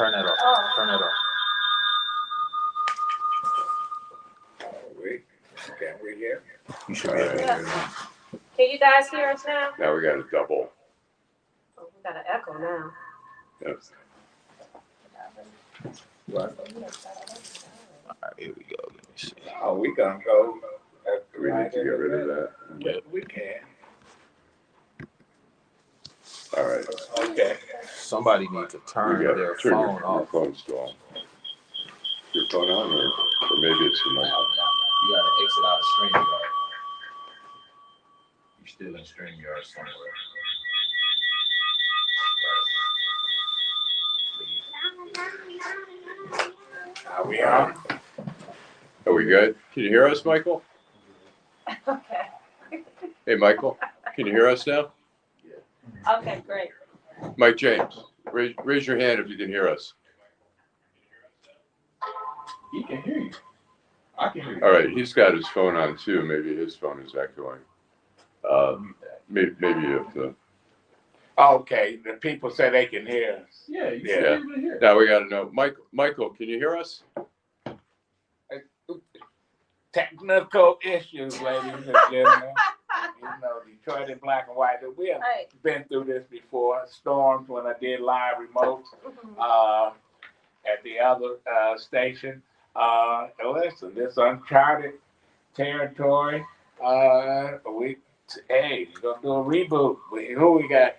Turn it off. Turn it off. Can we hear? You should be able to hear it. Can you guys hear us now? Now we got a double. Oh, we got an echo now. Yes. All right, here we go. Let me see. Oh, we gonna go. We need to get rid of that. Yeah. We can. All right. Okay. Somebody needs to turn their phone your off. phone's still on. Your phone on, or maybe it's your mic. You gotta exit out of StreamYard. You're still in StreamYard somewhere. Are we on? Are we good? Can you hear us, Michael? Okay. Hey, Michael, can you hear us now? Okay, great. Mike James, raise your hand if you can hear us. He can hear you. I can hear you. All right, he's got his phone on too. Maybe his phone is echoing. Maybe if the. Okay, the people say they can hear us. Yeah, you Yeah. should be able to hear. Now we got to know, Michael, can you hear us? Technical issues, ladies and gentlemen. You know, Detroit in black and white. We have Right. been through this before. Storms when I did live remotes at the other station. Listen, this uncharted territory. Hey, we're gonna do a reboot. Who we got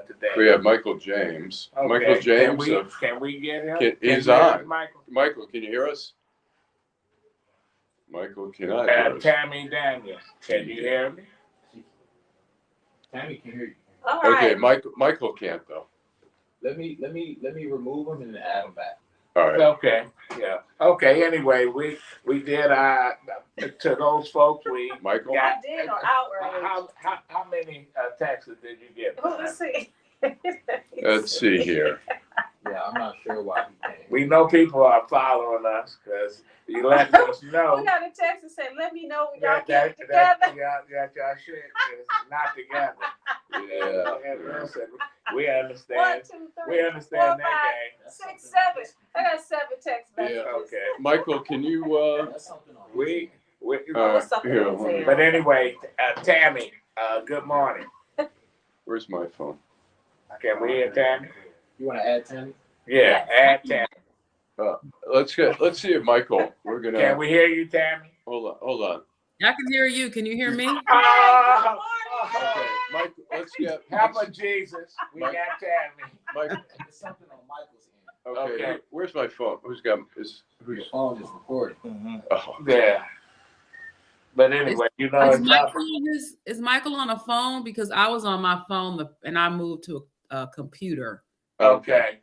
today? We have Michael James. Okay. Michael James. Can we get him? He's Can we on. get Michael? Michael, can you hear us? Michael cannot hear us. Tammy Daniels, can you hear me? Tammy can hear you. All Okay, right. Michael can't though. Let me remove him and then add him back. All right. Okay, yeah. Okay, anyway, we did to those folks, we Michael? got. I did on outrage. How many texts did you get? Let's see. Let's see here. Yeah, I'm not sure why he came. We know people are following us because you let us know. We got a text that said, "Let me know when y'all that get it together." y'all shit is not together. Yeah. And listen, we 1, understand. 2, 3, We understand 4, that 5, 6, 7. I got 7 text messages. Yeah, Okay. Game. Can you? That's something on We What's something here, on hold on. Sam? but anyway, Tammy, good morning. Where's my phone? Can we hear Tammy? You want to add Tammy? Yeah, add Tammy. Let's see if Michael. We're gonna. Can we hear you, Tammy? Hold on. I can hear you. Can you hear me? Oh, Okay, Michael. Let's get. help us, Jesus. We got Tammy. Mike. It's something on Michael's end. Okay. Okay. Where's my phone? Who's? Your phone is recording. Oh. Yeah. But anyway, you know, Is Michael on a phone? Because I was on my phone and I moved to a computer. okay.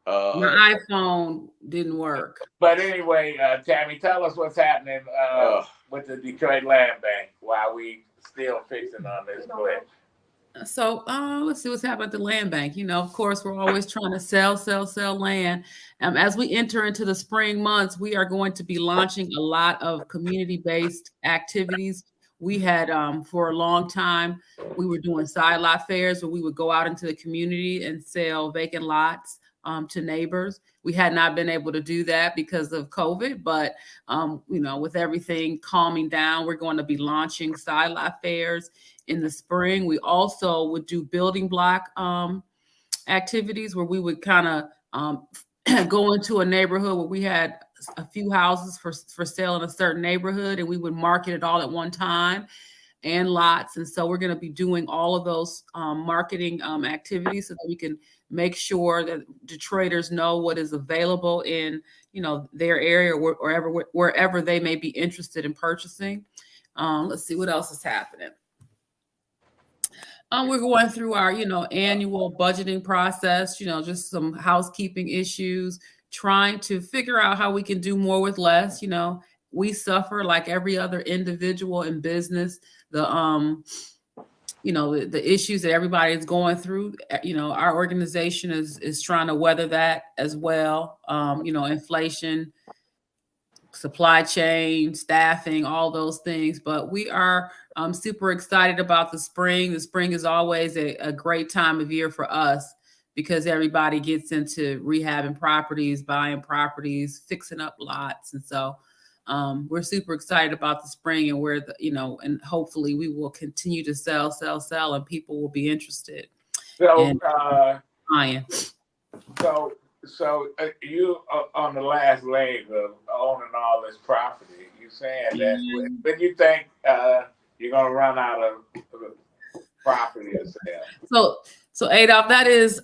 My iPhone didn't work. But anyway, Tammy, tell us what's happening with the Detroit Land Bank while we still fixing on this glitch. So let's see what's happening at the land bank. You know, of course, we're always trying to sell land. As we enter into the spring months, we are going to be launching a lot of community-based activities. We had, for a long time, we were doing side lot fairs where we would go out into the community and sell vacant lots to neighbors. We had not been able to do that because of COVID, but you know, with everything calming down, we're going to be launching side lot fairs in the spring. We also would do building block activities where we would kind of go into a neighborhood where we had a few houses for sale in a certain neighborhood, and we would market it all at one time, and lots. And so we're going to be doing all of those marketing activities so that we can make sure that Detroiters know what is available in, you know, their area or wherever they may be interested in purchasing. Let's see what else is happening. We're going through our, you know, annual budgeting process, you know, just some housekeeping issues, trying to figure out how we can do more with less. You know, we suffer like every other individual in business, you know, the issues that everybody is going through. You know, our organization is trying to weather that as well. You know, inflation, supply chain, staffing, all those things. But we are super excited about the spring. The spring is always a great time of year for us because everybody gets into rehabbing properties, buying properties, fixing up lots. And so we're super excited about the spring and where and hopefully we will continue to sell, and people will be interested. So, in buying. So you on the last leg of owning all this property, you saying that, but you think you're gonna run out of property to sell? So Adolph, that is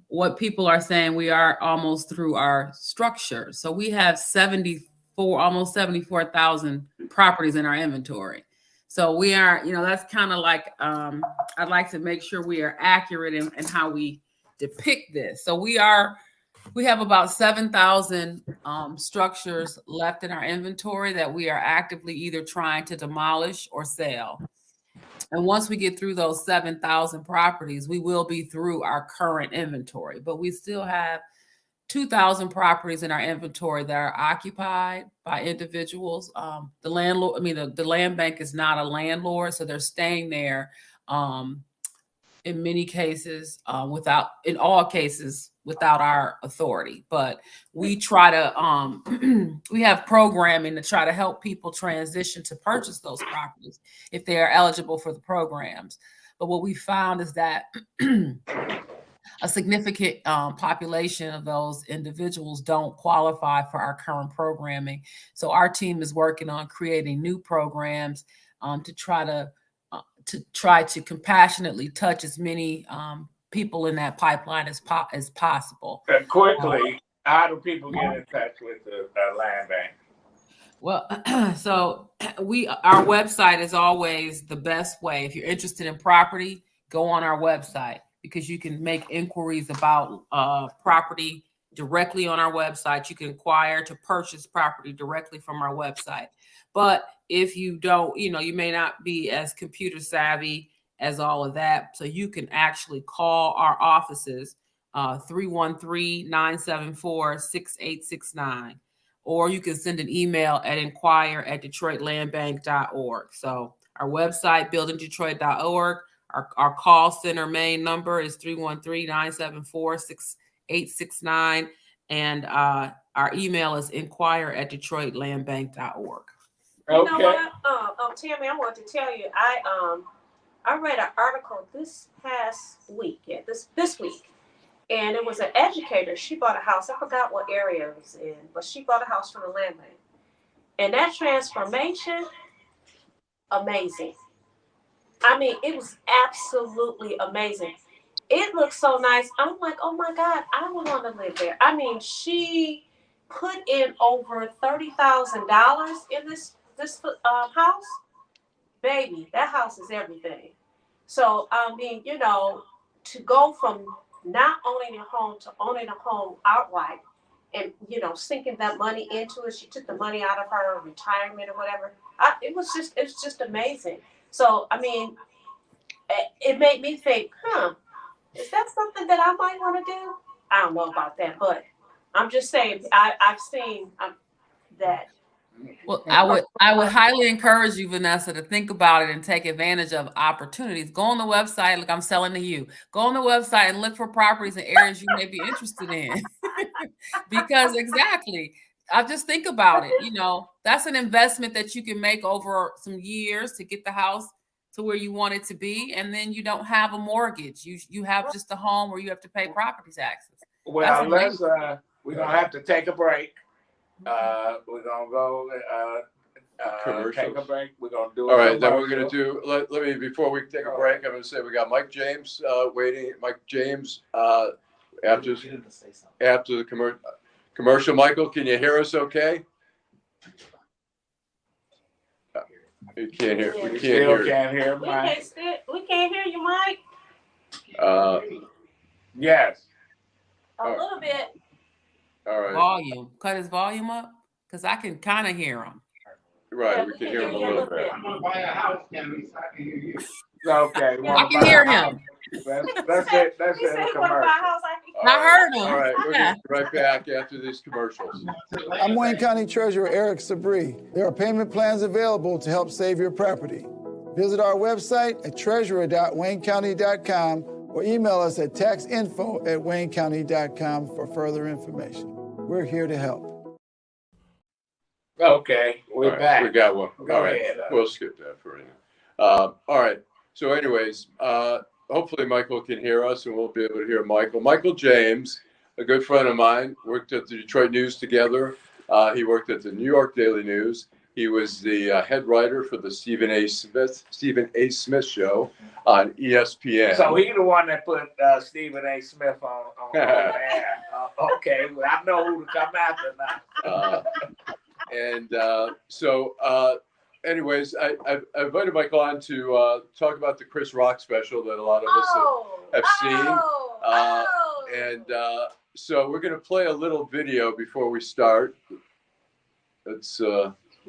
what people are saying. We are almost through our structure. So we have almost 74,000 properties in our inventory. So we are, that's kind of like, I'd like to make sure we are accurate in how we depict this. So we have about 7,000 structures left in our inventory that we are actively either trying to demolish or sell. And once we get through those 7,000 properties, we will be through our current inventory. But we still have 2,000 properties in our inventory that are occupied by individuals. The landlord, the land bank is not a landlord, so they're staying there in many cases in all cases without our authority. But we try to we have programming to try to help people transition to purchase those properties if they are eligible for the programs. But what we found is that a significant population of those individuals don't qualify for our current programming. So our team is working on creating new programs to try to compassionately touch as many people in that pipeline as possible. Quickly, how do people get in touch with the land bank? Well, so our website is always the best way. If you're interested in property, go on our website, because you can make inquiries about property directly on our website. You can inquire to purchase property directly from our website. But if you don't, you may not be as computer savvy as all of that. So you can actually call our offices, 313-974-6869. Or you can send an email at inquire@detroitlandbank.org. So our website, buildingdetroit.org. Our call center main number is 313-974-6869. And our email is inquire@detroitlandbank.org. You know what, Tammy, I want to tell you, I read an article this past week, this week, and it was an educator. She bought a house. I forgot what area it was in, but she bought a house from the land bank. And that transformation, amazing. It was absolutely amazing. It looked so nice. I'm like, oh my God, I would want to live there. She put in over $30,000 in this house. Baby, that house is everything. So, to go from not owning a home to owning a home outright and, sinking that money into it. She took the money out of her retirement or whatever. It's just amazing. So, it made me think, is that something that I might want to do? I don't know about that, but I'm just saying, I've seen that. Well, I would highly encourage you, Vanessa, to think about it and take advantage of opportunities. Go on the website, like I'm selling to you. Go on the website and look for properties in areas you may be interested in. Because exactly, I just think about it. That's an investment that you can make over some years to get the house to where you want it to be, and then you don't have a mortgage. You have just a home where you have to pay property taxes. Well, we're gonna have to take a break. We're gonna go take a break. We're gonna do. All right, then we're gonna do. Let me, before we take a break, I'm gonna say we got Mike James waiting. Mike James after the commercial. Michael, can you hear us? Okay. You can't hear. We can't hear. Mike. We can't hear you, Mike. Yes. A little bit. All right. Volume. Cut his volume up, because I can kind of hear him. Right, we can hear him a little bit. I'm gonna buy a house, Tammy, so I can hear you. Okay. I can hear him. That's it. That's it. I heard him. All right, we're gonna be right back after these commercials. I'm Wayne County Treasurer Eric Sabri. There are payment plans available to help save your property. Visit our website at treasurer.waynecounty.com or email us at taxinfo@waynecounty.com for further information. We're here to help. Okay, we're back. We got one. Go All right, ahead. we'll skip that for right now. All right. So, anyways, hopefully Michael can hear us, and we'll be able to hear Michael. Michael James, a good friend of mine, worked at the Detroit News together. He worked at the New York Daily News. He was the head writer for the Stephen A. Smith show on ESPN. So he's the one that put Stephen A. Smith on air. Okay, well, I know who to come after now. Anyways, I invited Michael on to talk about the Chris Rock special that a lot of us have seen. So we're going to play a little video before we start. It's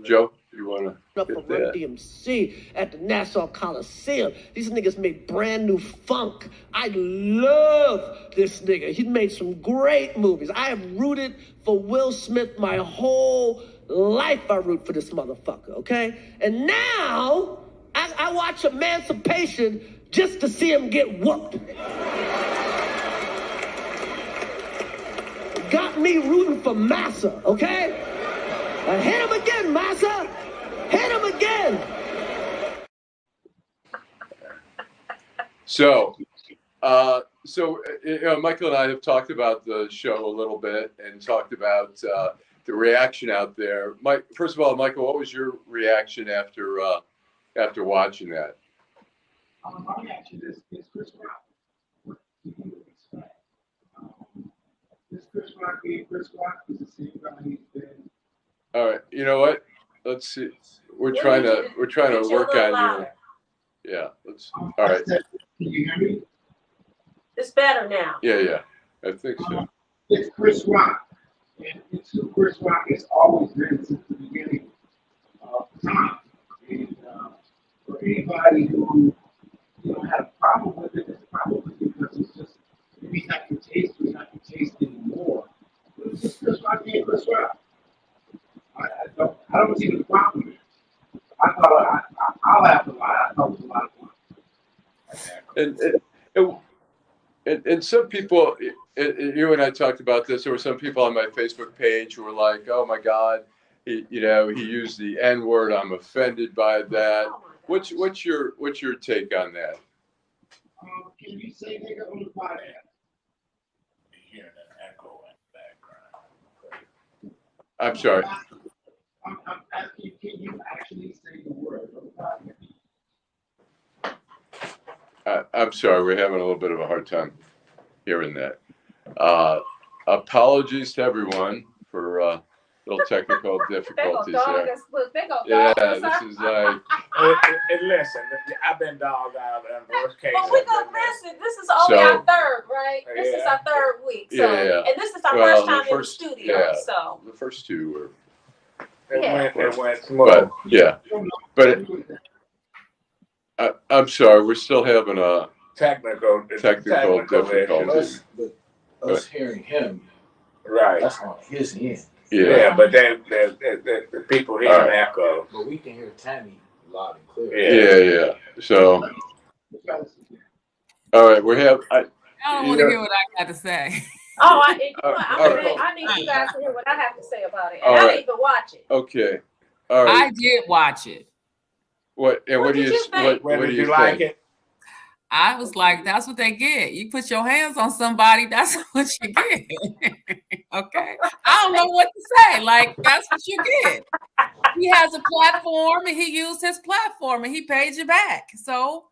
Joe, you want to Run DMC at the Nassau Coliseum. These niggas made brand new funk. I love this nigga. He made some great movies. I have rooted for Will Smith my whole life. I root for this motherfucker, okay? And now I watch Emancipation just to see him get whooped. Got me rooting for Massa, okay? Hit him again, Massa. Hit him again. So, Michael and I have talked about the show a little bit and talked about the reaction out there. First of all, Michael, what was your reaction after watching that? My reaction is Chris Rock. What do you expect? This Chris Rock being Chris Rock is the same guy he's been. All right, you know what? Let's see. We're trying to work on your. Yeah. All right. Can you hear me? It's better now. Yeah. I think so. It's Chris Rock, and it's who Chris Rock has always been since the beginning of time. And for anybody who had a problem with it, it's probably because it's just maybe he's not your taste, or he's not your taste anymore. But it's just Chris Rock being Chris Rock. I don't see the problem with it. I'll have to lie. I thought it was a lot of fun. And some people, you and I talked about this. There were some people on my Facebook page who were like, "Oh my God, he used the N-word. I'm offended by that." What's your take on that? Can you say nigga on the podcast? Hearing an echo in the background. I'm sorry. I'm asking you, can you actually say the word on the podcast? I'm sorry. We're having a little bit of a hard time hearing that. Apologies to everyone for little technical difficulties there. Yeah, this is like. And listen, I've been dogged out in worst case. But we gonna listen. This is only our third, right? This is our third week. So, and this is our first time in the studio. Yeah, so the first two were. It went smooth. But I'm sorry, we're still having a technical difficulties. But us hearing him, right? That's on his end. Yeah, but the people hear an echo. But we can hear Tammy loud and clear. Yeah. So, all right, we have. I don't want to hear what I got to say. I need you guys to hear what I have to say about it. And I didn't even watch it. Okay. All right. I did watch it. What do you think? What do you like it? I was like, that's what they get. You put your hands on somebody, that's what you get. Okay. I don't know what to say. Like, that's what you get. He has a platform and he used his platform and he paid you back. So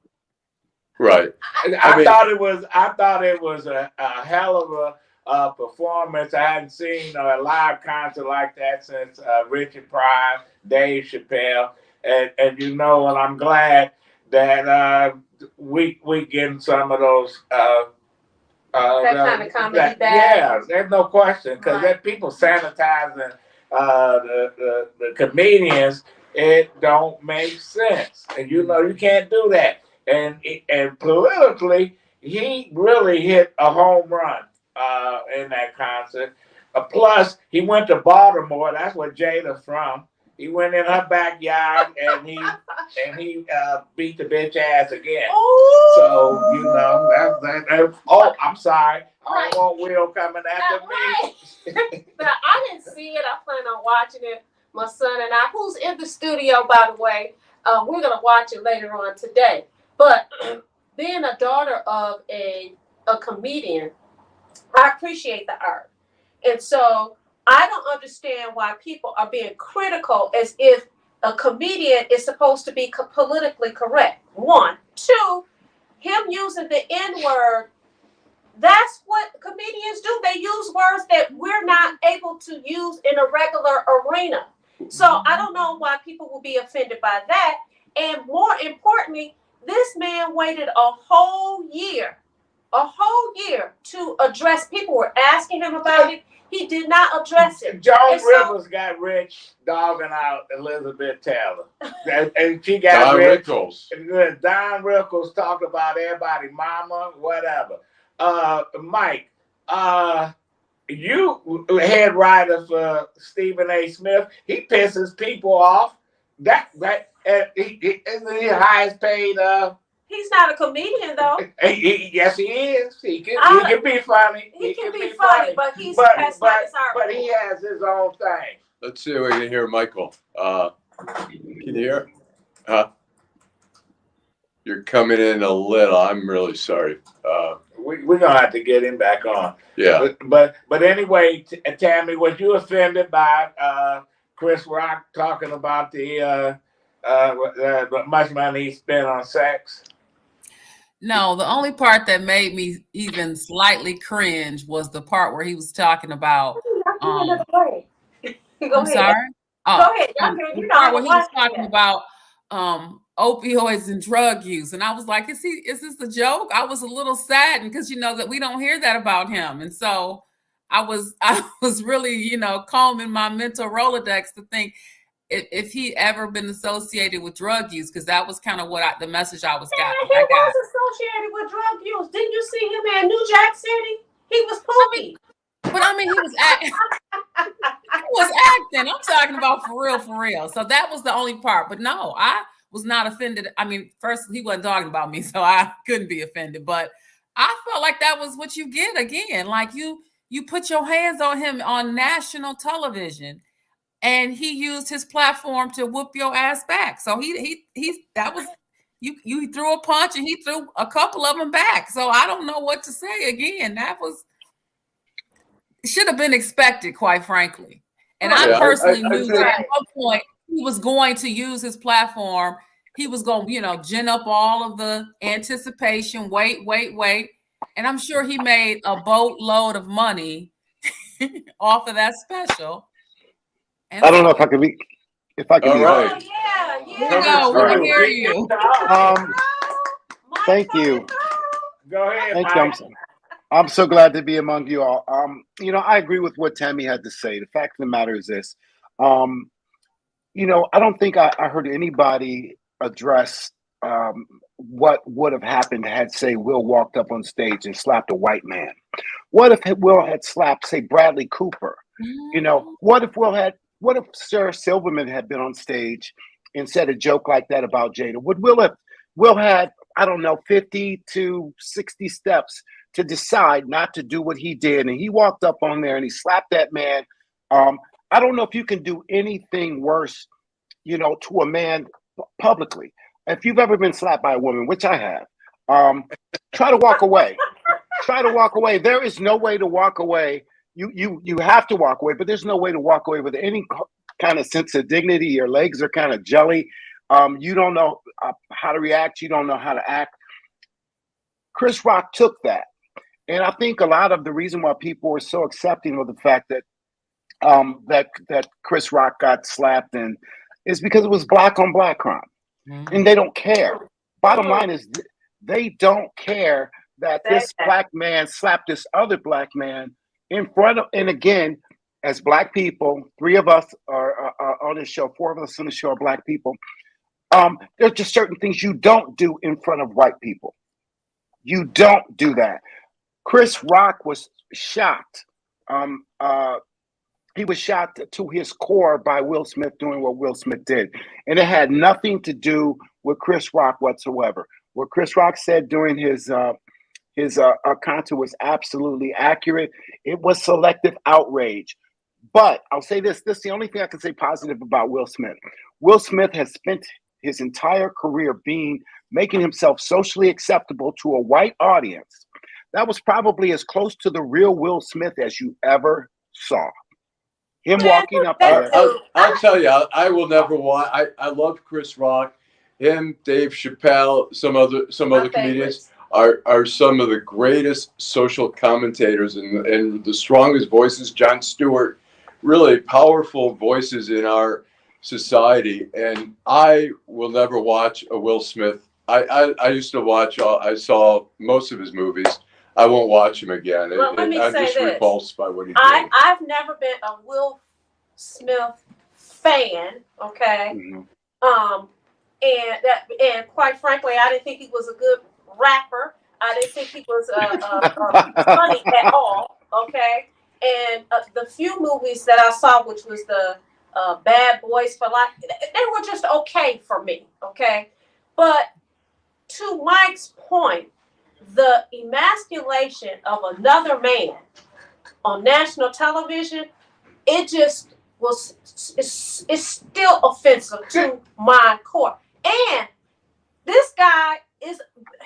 right. I thought it was a hell of a performance. I hadn't seen a live concert like that since Richard Pryor, Dave Chappelle. And and I'm glad that we getting some of those that kind of comedy back. Yeah, there's no question, because that people sanitizing the comedians, it don't make sense, and you can't do that. And politically, he really hit a home run in that concert. Plus, he went to Baltimore. That's where Jada's from. He went in her backyard and he beat the bitch ass again. Ooh. So Oh, I'm sorry. I Right. don't want Will coming after me. But I didn't see it. I plan on watching it. My son and I, who's in the studio, by the way, we're gonna watch it later on today. But being a daughter of a comedian, I appreciate the art, and so I don't understand why people are being critical as if a comedian is supposed to be politically correct. One, two, him using the N word. That's what comedians do. They use words that we're not able to use in a regular arena. So I don't know why people will be offended by that. And more importantly, this man waited a whole year to address. People were asking him about it. He did not address it. Joan Rivers got rich dogging out Elizabeth Taylor. And she got Don rich. Rickles. Don Rickles talked about everybody, mama, whatever. Mike, you head writer for Stephen A. Smith. He pisses people off. Isn't he the highest paid? He's not a comedian though. Yes, he is. He can be funny. He can be funny, but he's but he has his own thing. Let's see if we can hear Michael. Can you hear? Huh? You're coming in a little. I'm really sorry. We're gonna have to get him back on. Yeah. But anyway, Tammy, was you offended by Chris Rock talking about the much money he spent on sex? No, the only part that made me even slightly cringe was the part where he was talking about. Go I'm ahead. sorry. Go ahead. The part where he was talking about opioids and drug use, and I was like, is this a joke? I was a little saddened because that we don't hear that about him, and so I was really combing my mental Rolodex to think if he ever been associated with drug use, because that was kind of what the message I was got. He was associated with drug use. Didn't you see him at New Jack City? He was poopy. But I mean, he was acting. I'm talking about for real. So that was the only part. But no, I was not offended. I mean, first, he wasn't talking about me, so I couldn't be offended. But I felt like that was what you get again. Like you put your hands on him on national television, and he used his platform to whoop your ass back. So that was you threw a punch, and he threw a couple of them back. So I don't know what to say again. That was. Should have been expected, quite frankly. And I personally knew that at one point he was going to use his platform. He was going to, gin up all of the anticipation, wait. And I'm sure he made a boatload of money off of that special. And I don't know if I can be. All right. Yeah. Here we go. We can hear you. Thank you. Go ahead, Thank Mike. you. I'm so glad to be among you all. I agree with what Tammy had to say. The fact of the matter is this. I don't think I heard anybody address what would have happened had, say, Will walked up on stage and slapped a white man. What if Will had slapped, say, Bradley Cooper? What if Sarah Silverman had been on stage and said a joke like that about Jada? Would Will had, I don't know, 50 to 60 steps to decide not to do what he did, and he walked up on there and he slapped that man. I don't know if you can do anything worse, to a man publicly. If you've ever been slapped by a woman, which I have, try to walk away. Try to walk away. There is no way to walk away. You have to walk away, but there's no way to walk away with any kind of sense of dignity. Your legs are kind of jelly. You don't know how to react. You don't know how to act. Chris Rock took that. And I think a lot of the reason why people were so accepting of the fact that that Chris Rock got slapped is because it was black on black crime, and they don't care. Bottom line is they don't care that this black man slapped this other black man in front of. And again, as black people, 3 of us are on this show, 4 of us on the show are black people. There's just certain things you don't do in front of white people. You don't do that. Chris Rock was shocked. He was shocked to his core by Will Smith doing what Will Smith did. And it had nothing to do with Chris Rock whatsoever. What Chris Rock said during his His content was absolutely accurate. It was selective outrage. But I'll say this is the only thing I can say positive about Will Smith. Will Smith has spent his entire career making himself socially acceptable to a white audience. That was probably as close to the real Will Smith as you ever saw. Him walking up there. I'll tell you, I will never watch. I love Chris Rock, him, Dave Chappelle, some other comedians are some of the greatest social commentators and the strongest voices. Jon Stewart, really powerful voices in our society. And I will never watch a Will Smith. I used to watch. I saw most of his movies. I won't watch him again. Well, let me I'm say just this. repulsed by what he did. I've never been a Will Smith fan, okay? Mm-hmm. And quite frankly, I didn't think he was a good rapper. I didn't think he was funny at all, okay? And the few movies that I saw, which was the Bad Boys for Life, they were just okay for me, okay? But to Mike's point, the emasculation of another man on national television, it just was, it's still offensive to my core. And this guy is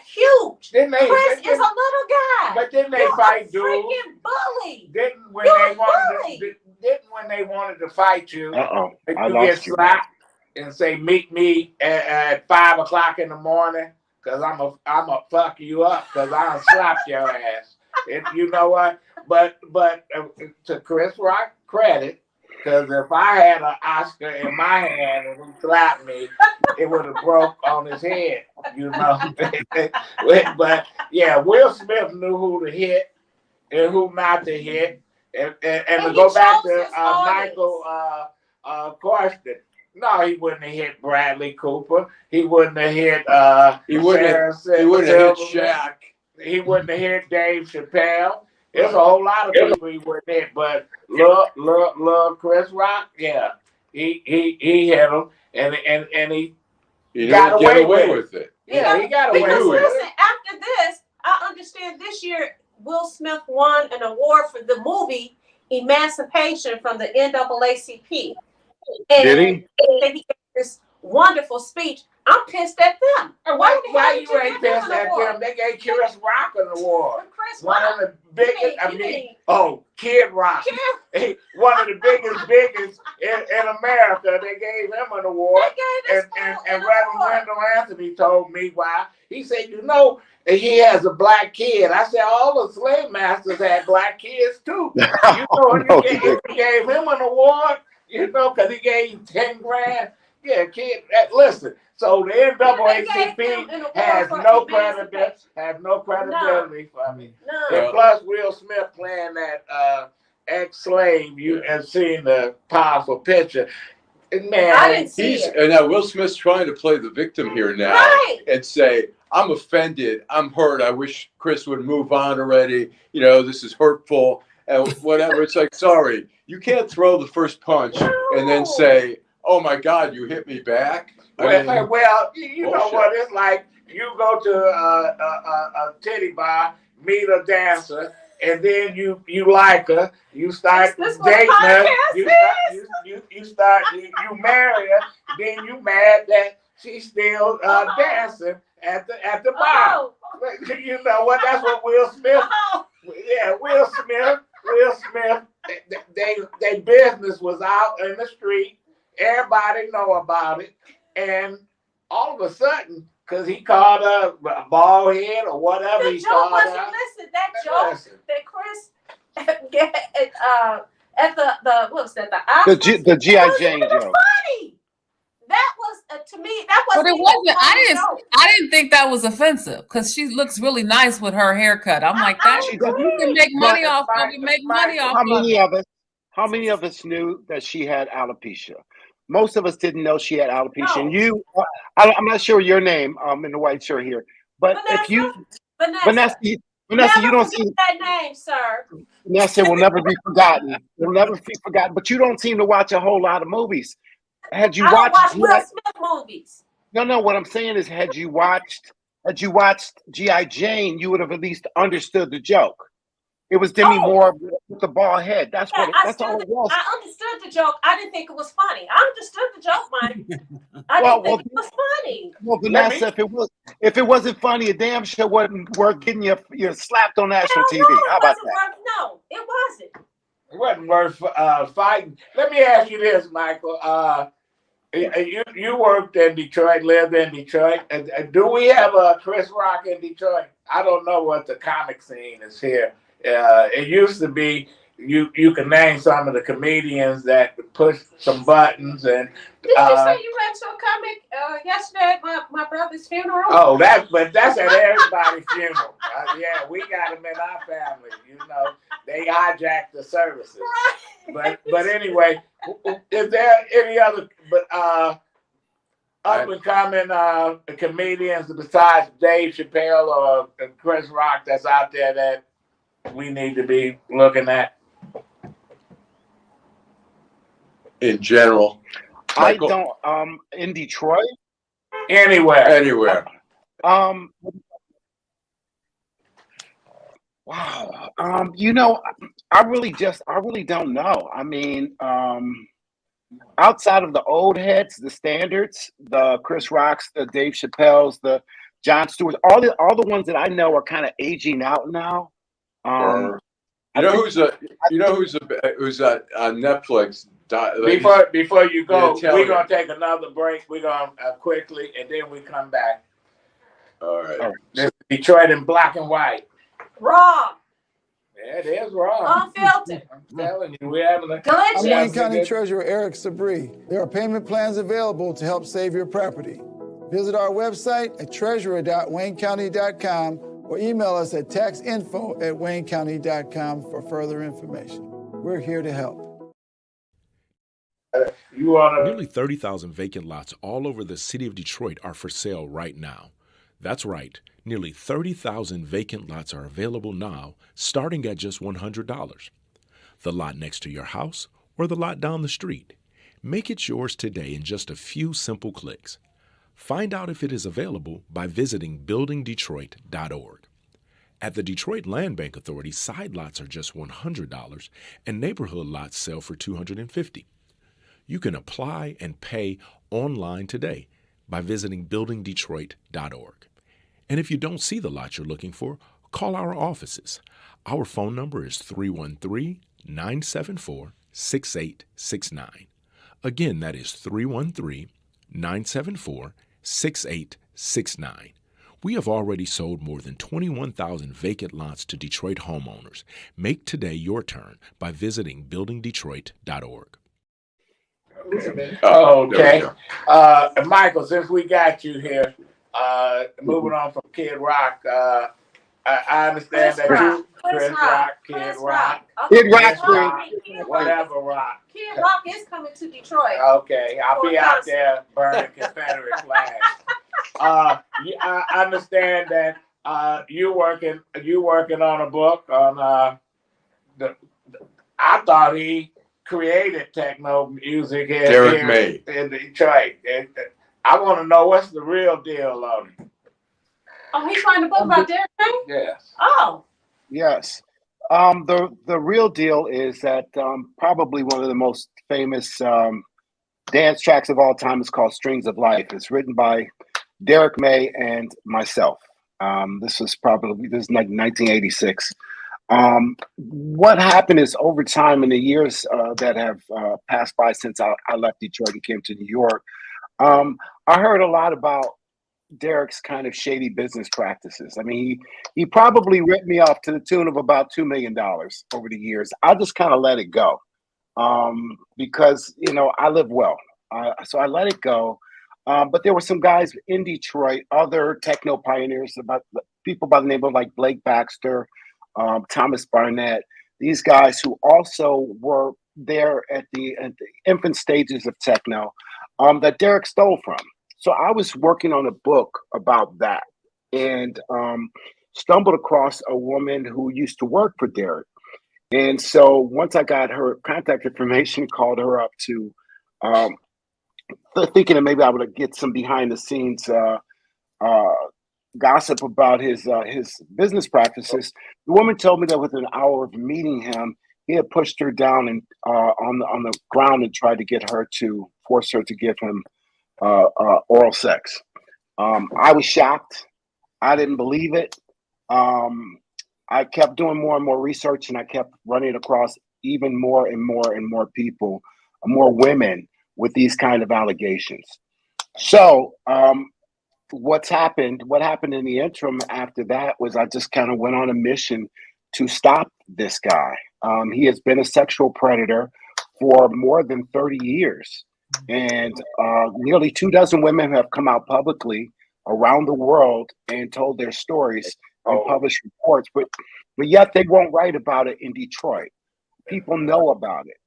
huge. Chris is a little guy. But didn't they You're fight a dudes? freaking bully. Didn't when You're they a wanted bully. when they wanted to fight you, I you get lost you. slapped and say meet me at 5 o'clock in the morning because I'm a fuck you up because I done slapped your ass. You know what? But to Chris Rock credit, because if I had an Oscar in my hand and he slapped me, it would have broke on his head, you know. But yeah, Will Smith knew who to hit and who not to hit. And to go back to Michael question, no, he wouldn't have hit Bradley Cooper. He wouldn't have hit He wouldn't have hit Shaq. He wouldn't have hit Dave Chappelle. There's a whole lot of people he wouldn't hit, but look, Chris Rock, yeah, he hit him, and he got away with it. Yeah, he got away with it. Because listen, after this, I understand this year Will Smith won an award for the movie Emancipation from the NAACP. And Did he? He gave this wonderful speech. I'm pissed at them. Why you ain't pissed at them? They gave Chris Rock an award. One of the biggest, Kid Rock. One of the biggest in America. They gave him an award. And Reverend Wendell Anthony told me why. He said, you know, he has a black kid. I said, all the slave masters had black kids too. You know, he gave him an award, you know, because he gave him 10 grand. Yeah, kid, listen. So the NAACP has no credibility for me. And plus, Will Smith playing that ex-slave, you have seen the powerful picture. Man, I didn't see it. And now Will Smith's trying to play the victim here now and say, I'm offended, I'm hurt, I wish Chris would move on already. You know, this is hurtful and whatever. It's like, sorry, you can't throw the first punch and then say, oh my God, you hit me back. Well, you know what it's like. You go to a titty bar, meet a dancer, and then you like her. You start dating her. You marry her. Then you mad that she's still dancing at the bar. You know what? That's what Will Smith. Yeah, Will Smith. Their business was out in the street. Everybody know about it. And all of a sudden, because he called her a bald head or whatever he called her. Listen, that joke that Chris at the what was that? The G.I. Jane joke. Funny. That was to me. That was. But it wasn't. I didn't think that was offensive because she looks really nice with her haircut. I'm like, that you can make money off. How many of us knew that she had alopecia? Most of us didn't know she had alopecia. No. And you, I'm not sure your name in the white shirt here, but Vanessa, if you, Vanessa, you don't see that name, sir. Vanessa will never be forgotten. It will never be forgotten. But you don't seem to watch a whole lot of movies. Had you watched Will Smith movies? No. What I'm saying is, had you watched had you watched G.I. Jane, you would have at least understood the joke. It was Demi Moore with the bald head. That's Yeah, what. That's all it was. I understood the joke. I didn't think it was funny. I understood the joke, Mike. I didn't think it was funny. Well, Vanessa, if it wasn't funny, a damn sure wasn't worth getting you slapped on national TV. How about that? No, it wasn't. It wasn't worth fighting. Let me ask you this, Michael. You worked in Detroit, lived in Detroit. Do we have a Chris Rock in Detroit? I don't know what the comic scene is here. It used to be you can name some of the comedians that push some buttons and. Did you say you went to a comic yesterday at my brother's funeral? Oh, that's at everybody's funeral. Yeah, we got them in our family. You know, they hijacked the services. Right. But anyway, is there any other up and coming comedians besides Dave Chappelle or Chris Rock that's out there that we need to be looking at? In general. Michael? I don't. In Detroit, anywhere. Wow. You know, I really don't know. I mean, outside of the old heads, the standards, the Chris Rocks, the Dave Chappelles, the Jon Stewarts, all the ones that I know are kind of aging out now. You know who's on Netflix? Before you go, we're gonna take another break. We're gonna quickly, and then we come back. All right. This is Detroit in black and white. Raw. Yeah, it is raw. Unfiltered. I'm telling you, we're having a delicious. I'm Wayne County Treasurer Eric Sabri. There are payment plans available to help save your property. Visit our website at treasurer.waynecounty.com or email us at taxinfo@waynecounty.com for further information. We're here to help. Nearly 30,000 vacant lots all over the city of Detroit are for sale right now. That's right. Nearly 30,000 vacant lots are available now, starting at just $100. The lot next to your house or the lot down the street. Make it yours today in just a few simple clicks. Find out if it is available by visiting buildingdetroit.org. At the Detroit Land Bank Authority, side lots are just $100 and neighborhood lots sell for $250. You can apply and pay online today by visiting buildingdetroit.org. And if you don't see the lot you're looking for, call our offices. Our phone number is 313-974-6869. Again, that is 313-974-6869. We have already sold more than 21,000 vacant lots to Detroit homeowners. Make today your turn by visiting buildingdetroit.org. Okay. Michael, since we got you here, moving on from Kid Rock, I understand Chris Rock, Kid Rock, whatever Rock. Kid Rock is coming to Detroit. Okay, I'll be out there burning Confederate flags. I understand that you working on a book on I thought he created techno music in Detroit. I want to know what's the real deal of it. Oh, he's writing a book about Derek May? Yes. Oh. Yes. The real deal is that probably one of the most famous dance tracks of all time is called Strings of Life. It's written by Derek May and myself. This is like 1986. What happened is over time in the years that have passed by since I left Detroit and came to New York, I heard a lot about Derek's kind of shady business practices. I mean, he probably ripped me off to the tune of about $2 million over the years. I just kind of let it go because, you know, I live well. So I let it go. But there were some guys in Detroit, other techno pioneers, about people by the name of like Blake Baxter, Thomas Barnett, these guys who also were there at the infant stages of techno that Derek stole from. So I was working on a book about that and stumbled across a woman who used to work for Derek. And so once I got her contact information, called her up to thinking that maybe I would get some behind the scenes gossip about his business practices. The woman told me that within an hour of meeting him, he had pushed her down and on the ground and tried to get her to force her to give him oral sex. I was shocked. I didn't believe it. I kept doing more and more research, and I kept running across even more and more and more people, more women with these kind of allegations. So what happened in the interim after that was I just kind of went on a mission to stop this guy. He has been a sexual predator for more than 30 years. And nearly 24 women have come out publicly around the world and told their stories and published reports, but yet they won't write about it in Detroit. People know about it,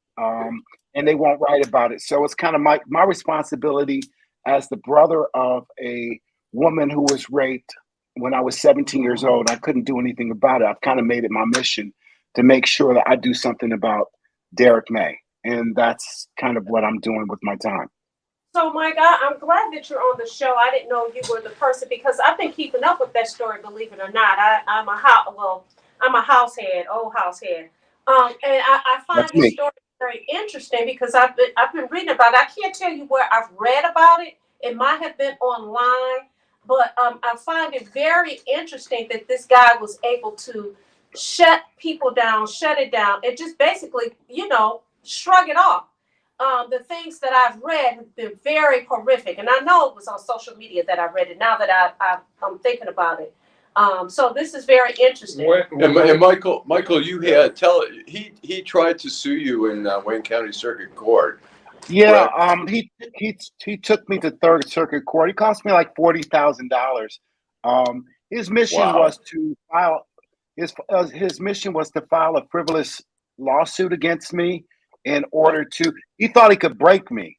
and they won't write about it. So it's kind of my responsibility as the brother of a woman who was raped when I was 17 years old. I couldn't do anything about it. I've kind of made it my mission to make sure that I do something about Derek May. And that's kind of what I'm doing with my time. So, Mike, I'm glad that you're on the show. I didn't know you were the person because I've been keeping up with that story, believe it or not. I'm a house head, old house head. And I find this story very interesting because I've been reading about it. I can't tell you where I've read about it. It might have been online, but I find it very interesting that this guy was able to shut people down, shut it down, and just basically, shrug it off. The things that I've read have been very horrific, and I know it was on social media that I read it. Now that I'm thinking about it, so this is very interesting. And Michael, you had he tried to sue you in Wayne County Circuit Court. Yeah, he took me to Third Circuit Court. He cost me like $40,000. His mission was to file his mission was to file a frivolous lawsuit against me in order to. He thought he could break me.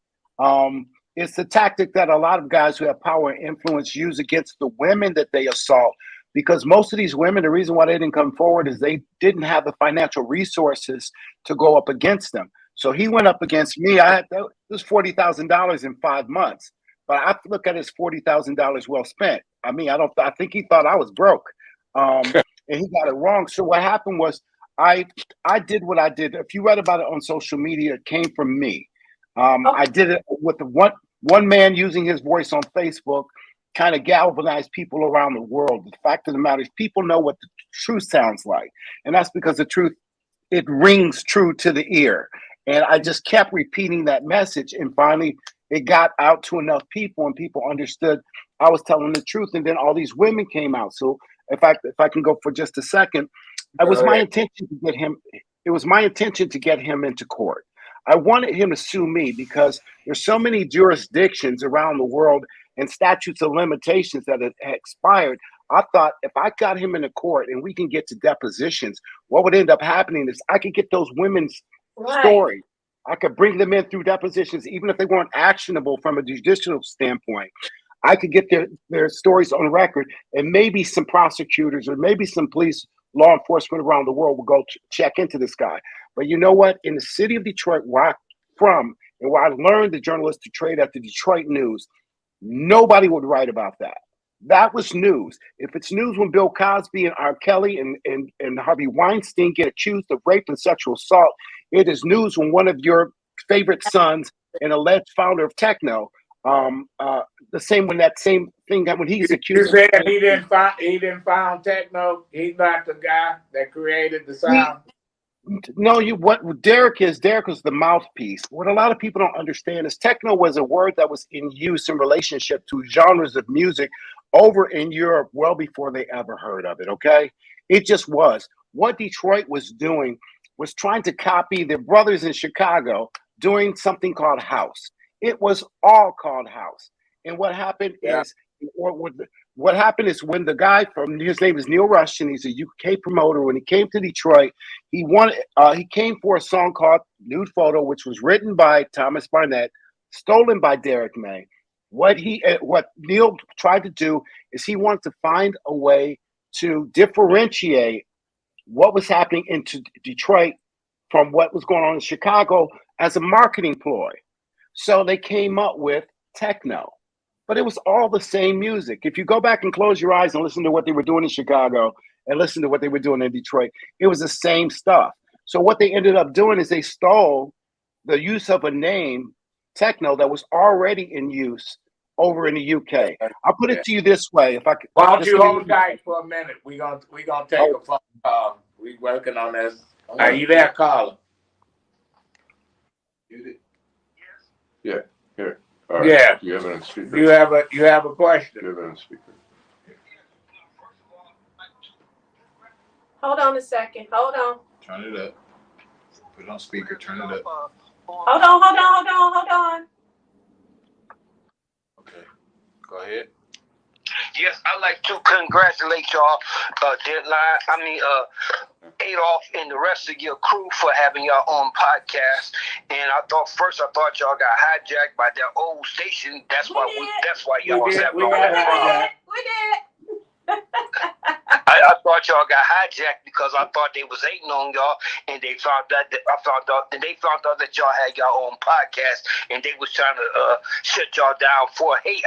It's the tactic that a lot of guys who have power and influence use against the women that they assault. Because most of these women, the reason why they didn't come forward is they didn't have the financial resources to go up against them. So he went up against me. It was $40,000 in 5 months, but I look at it as $40,000 well spent. I mean, I think he thought I was broke, and he got it wrong. So what happened was I did what I did. If you read about it on social media, it came from me. I did it with one man using his voice on Facebook, kind of galvanized people around the world. The fact of the matter is, people know what the truth sounds like, and that's because the truth, it rings true to the ear. And I just kept repeating that message, and finally it got out to enough people, and people understood I was telling the truth. And then all these women came out. So if I can go for just a second, it was my intention to get him. It was my intention to get him into court. I wanted him to sue me because there's so many jurisdictions around the world and statutes of limitations that have expired. I thought if I got him into court and we can get to depositions, what would end up happening is I could get those women's story. I could bring them in through depositions, even if they weren't actionable from a judicial standpoint. I could get their stories on record, and maybe some prosecutors or maybe some police, law enforcement around the world will go check into this guy. But you know what? In the city of Detroit, where I'm from, and where I learned the journalistic trade at the Detroit News, nobody would write about that. That was news. If it's news when Bill Cosby and R. Kelly and Harvey Weinstein get accused of rape and sexual assault, it is news when one of your favorite sons, an alleged founder of techno, the same when that same thing that when he's accused. You said he didn't found techno. He's not the guy that created the sound. No, what Derek is, Derek was the mouthpiece. What a lot of people don't understand is techno was a word that was in use in relationship to genres of music over in Europe well before they ever heard of it, okay? It just was. What Detroit was doing was trying to copy their brothers in Chicago doing something called house. It was all called house. And what happened is, what happened is when the guy his name is Neil Rushton, he's a UK promoter. When he came to Detroit, he came for a song called Nude Photo, which was written by Thomas Barnett, stolen by Derek May. What Neil tried to do is he wanted to find a way to differentiate what was happening in Detroit from what was going on in Chicago as a marketing ploy. So they came up with techno. but it was all the same music. If you go back and close your eyes and listen to what they were doing in Chicago and listen to what they were doing in Detroit, it was the same stuff. So what they ended up doing is they stole the use of a name, techno, that was already in use over in the UK. I'll put it to you this way: if I could, Why don't you hold tight for a minute? We gonna take a phone call. We working on this. Are you there, caller? Yeah, here. All right. Yeah. You have it on speaker. You have a question. You have it on speaker. Hold on a second. Hold on. Turn it up. Put it on speaker. Turn it up. Hold on. Okay. Go ahead. Yes, I'd like to congratulate y'all, Adolph and the rest of your crew for having your own podcast. And I thought y'all got hijacked by that old station. That's why y'all was having We did. I thought y'all got hijacked because I thought they was hating on y'all, and they found out that y'all had your own podcast, and they was trying to shut y'all down for hate.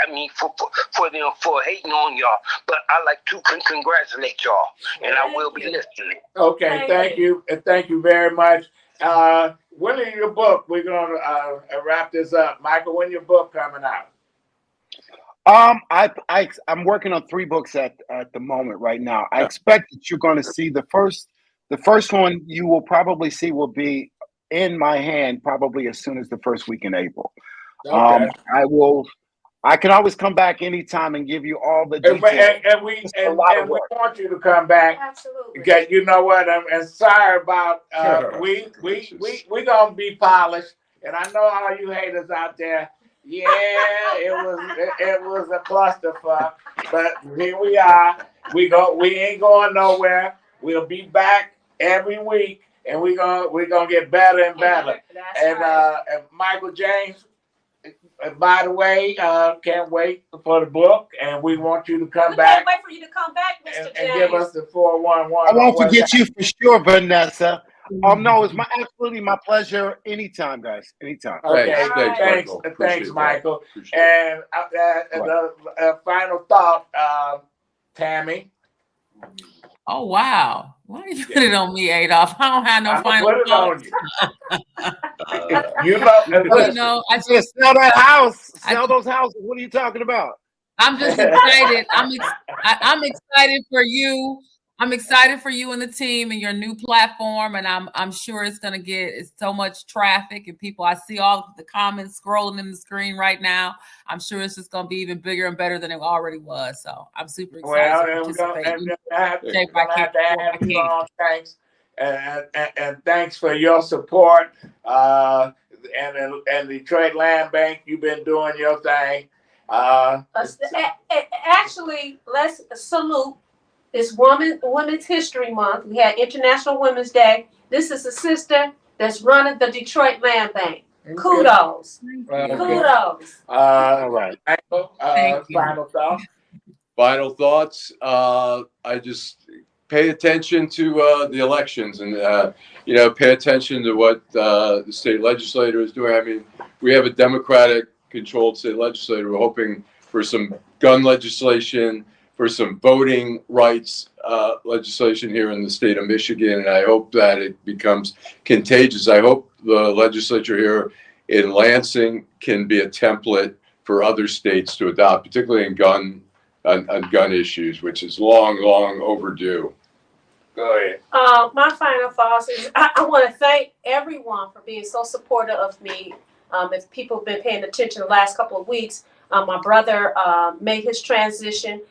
For hating on y'all. But I like to congratulate y'all, and I will be listening. Okay, thank you, and thank you very much. When is your book? We're gonna wrap this up, Michael. When your book coming out? I'm working on 3 books at the moment right now. I expect that you're going to see the first one you will probably see will be in my hand probably as soon as the first week in April. Okay. I can always come back anytime and give you all the details. And we want you to come back. Absolutely. Okay, you know what? I'm sorry about we gonna be polished, and I know all you haters out there. Yeah, it was a clusterfuck, but here we are. We ain't going nowhere. We'll be back every week, and we're gonna get better and better. And Michael James, by the way, can't wait for the book, and we want you to come back. Can't wait for you to come back, Mr. James. And give us the 411. I won't forget you for sure, Vanessa. No, it's absolutely my pleasure. Anytime, guys. Anytime. Okay, thanks, Michael. And final thought, Tammy. Oh wow! Why you put it on me, Adolph? I don't have no final thoughts. I just sell that house. Sell those houses. What are you talking about? I'm just excited. I'm excited for you. I'm excited for you and the team and your new platform, and I'm sure it's gonna get so much traffic and people. I see all the comments scrolling in the screen right now. I'm sure it's just gonna be even bigger and better than it already was. So I'm super excited to participate. Thanks, and thanks for your support. And Detroit Land Bank, you've been doing your thing. Actually, let's salute. It's Women's History Month. We had International Women's Day. This is a sister that's running the Detroit Land Bank. Okay. Kudos. Kudos. All right. Final thoughts. Final thoughts. I just pay attention to the elections and, pay attention to what the state legislator is doing. I mean, we have a Democratic-controlled state legislator. We're hoping for some gun legislation, for some voting rights legislation here in the state of Michigan, and I hope that it becomes contagious. I hope the legislature here in Lansing can be a template for other states to adopt, particularly in gun issues, which is long overdue. Go ahead. My final thoughts is I want to thank everyone for being so supportive of me. If people have been paying attention the last couple of weeks, my brother made his transition.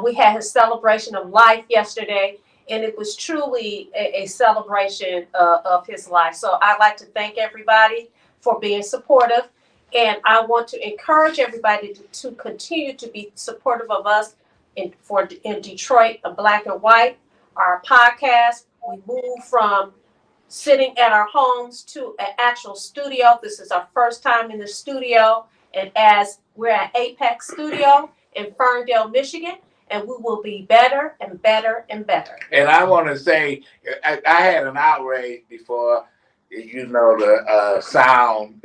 We had his celebration of life yesterday, and it was truly a celebration of his life. So I'd like to thank everybody for being supportive, and I want to encourage everybody to continue to be supportive of us in Detroit, Black and White, our podcast. We moved from sitting at our homes to an actual studio. This is our first time in the studio, and as we're at Apex Studio in Ferndale, Michigan, and we will be better and better and better. And I want to say, I had an outrage before, the sound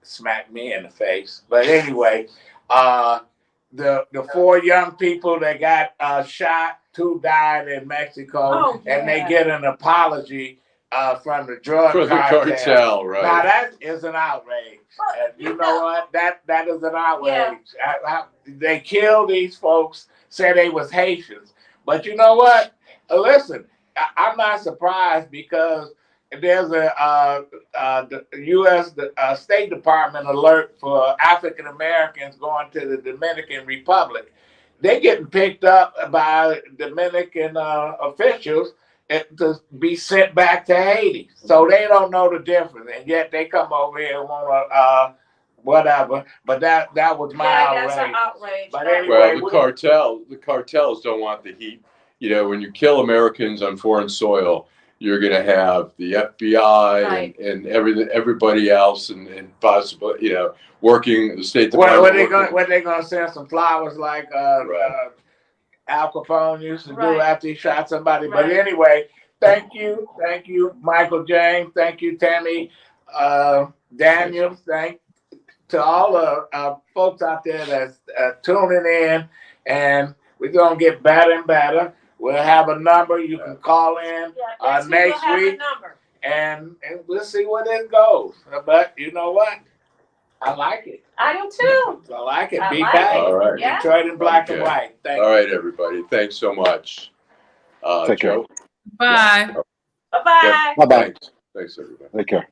smacked me in the face. But anyway, The 4 young people that got shot, 2 died in Mexico, Oh, and they yeah. get an apology from the drug For the cartel, right? Now that is an outrage. Well, And you know what? That is an outrage. They killed these folks, said they was Haitians. But you know what? Listen, I'm not surprised because there's a the U.S. State Department alert for African Americans going to the Dominican Republic. They getting picked up by Dominican officials to be sent back to Haiti. So they don't know the difference, and yet they come over here and want to whatever. But that was my outrage. That's an outrage. But anyway, Well, the cartels don't want the heat. You know, when you kill Americans on foreign soil, you're going to have the FBI Right. and everybody else, and possibly, you know, working the State Department. What they gonna send some flowers like Al Capone used to do Right. after he shot somebody? Right. But anyway, thank you, Michael James, thank you, Tammy, Daniel, thank to all the folks out there that's tuning in, and we're gonna get better and better. We'll have a number you can call in next week, and we'll see where this goes. But you know what? I like it. I do too. I like it. I Be like back. it. All right. Yeah. Detroit in black Okay. and white. Thank All you. right, everybody. Thanks so much. Take care. Joe? Bye. Bye-bye. Yeah. Bye-bye. Thanks, everybody. Take care.